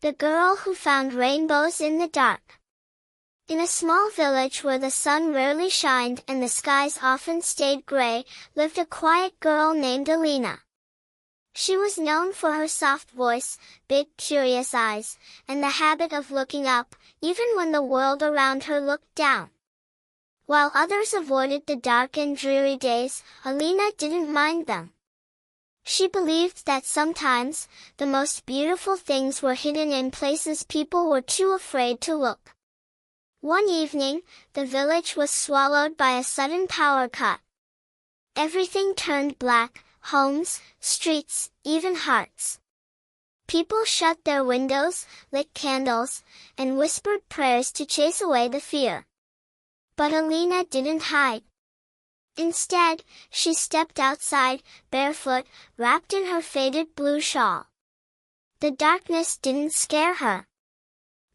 The girl who found rainbows in the dark. In a small village where the sun rarely shined and the skies often stayed gray, lived a quiet girl named Elina. She was known for her soft voice, big curious eyes, and the habit of looking up, even when the world around her looked down. While others avoided the dark and dreary days, Elina didn't mind them. She believed that sometimes, the most beautiful things were hidden in places people were too afraid to look. One evening, the village was swallowed by a sudden power cut. Everything turned black, homes, streets, even hearts. People shut their windows, lit candles, and whispered prayers to chase away the fear. But Elina didn't hide. Instead, she stepped outside, barefoot, wrapped in her faded blue shawl. The darkness didn't scare her.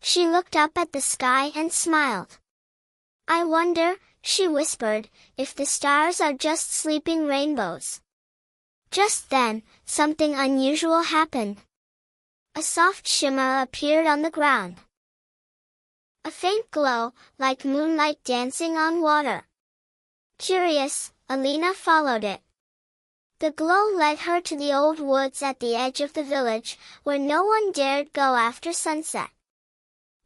She looked up at the sky and smiled. "I wonder," she whispered, "if the stars are just sleeping rainbows." Just then, something unusual happened. A soft shimmer appeared on the ground. A faint glow, like moonlight dancing on water. Curious, Elina followed it. The glow led her to the old woods at the edge of the village, where no one dared go after sunset.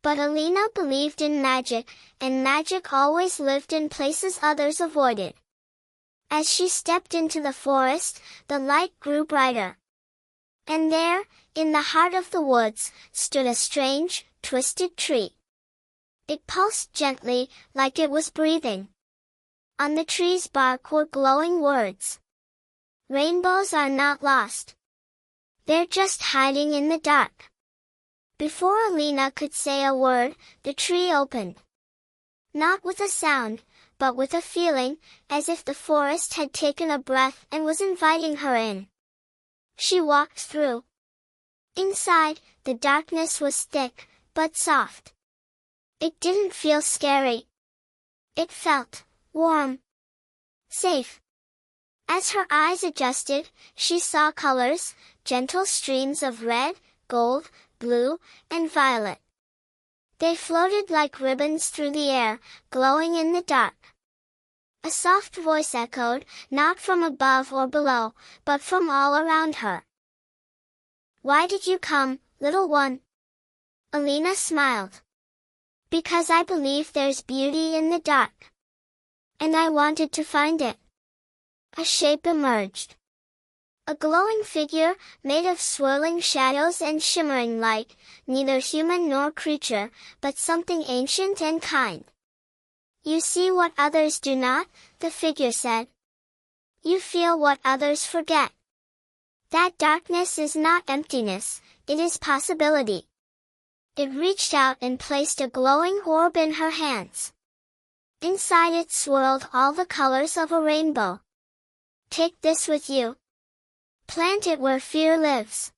But Elina believed in magic, and magic always lived in places others avoided. As she stepped into the forest, the light grew brighter. And there, in the heart of the woods, stood a strange, twisted tree. It pulsed gently, like it was breathing. On the tree's bark were glowing words. "Rainbows are not lost. They're just hiding in the dark." Before Elina could say a word, the tree opened. Not with a sound, but with a feeling, as if the forest had taken a breath and was inviting her in. She walked through. Inside, the darkness was thick, but soft. It didn't feel scary. It felt warm. Safe. As her eyes adjusted, she saw colors, gentle streams of red, gold, blue, and violet. They floated like ribbons through the air, glowing in the dark. A soft voice echoed, not from above or below, but from all around her. "Why did you come, little one?" Elina smiled. "Because I believe there's beauty in the dark. And I wanted to find it." A shape emerged. A glowing figure, made of swirling shadows and shimmering light, neither human nor creature, but something ancient and kind. "You see what others do not," the figure said. "You feel what others forget. That darkness is not emptiness, it is possibility." It reached out and placed a glowing orb in her hands. Inside it swirled all the colors of a rainbow. "Take this with you. Plant it where fear lives."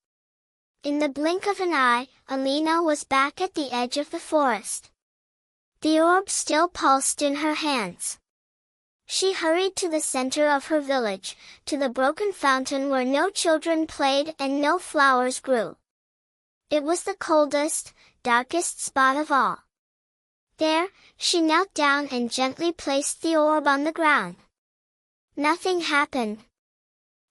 In the blink of an eye, Elina was back at the edge of the forest. The orb still pulsed in her hands. She hurried to the center of her village, to the broken fountain where no children played and no flowers grew. It was the coldest, darkest spot of all. There, she knelt down and gently placed the orb on the ground. Nothing happened.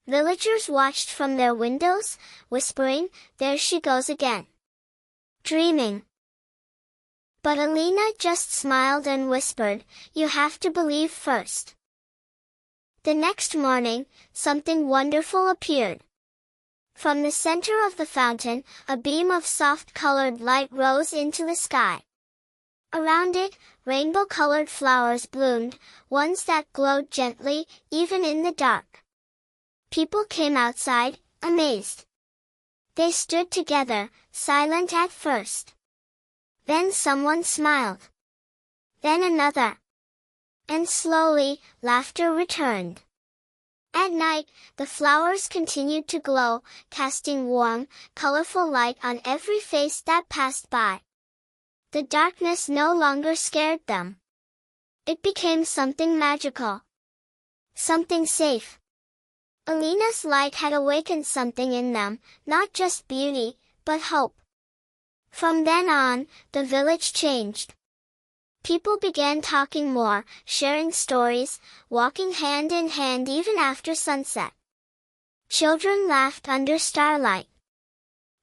Villagers watched from their windows, whispering, "There she goes again. Dreaming." But Elina just smiled and whispered, "You have to believe first." The next morning, something wonderful appeared. From the center of the fountain, a beam of soft-colored light rose into the sky. Around it, rainbow-colored flowers bloomed, ones that glowed gently, even in the dark. People came outside, amazed. They stood together, silent at first. Then someone smiled. Then another. And slowly, laughter returned. At night, the flowers continued to glow, casting warm, colorful light on every face that passed by. The darkness no longer scared them. It became something magical. Something safe. Elina's light had awakened something in them, not just beauty, but hope. From then on, the village changed. People began talking more, sharing stories, walking hand in hand even after sunset. Children laughed under starlight.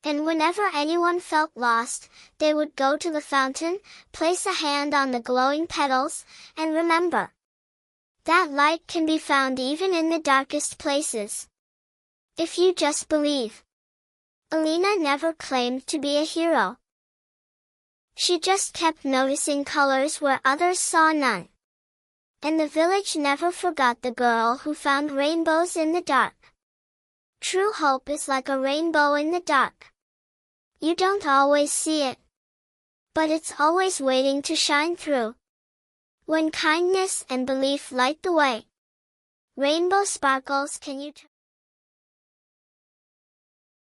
And whenever anyone felt lost, they would go to the fountain, place a hand on the glowing petals, and remember that light can be found even in the darkest places, if you just believe. Elina never claimed to be a hero. She just kept noticing colors where others saw none. And the village never forgot the girl who found rainbows in the dark. True hope is like a rainbow in the dark. You don't always see it, but it's always waiting to shine through. When kindness and belief light the way, rainbow sparkles. Can you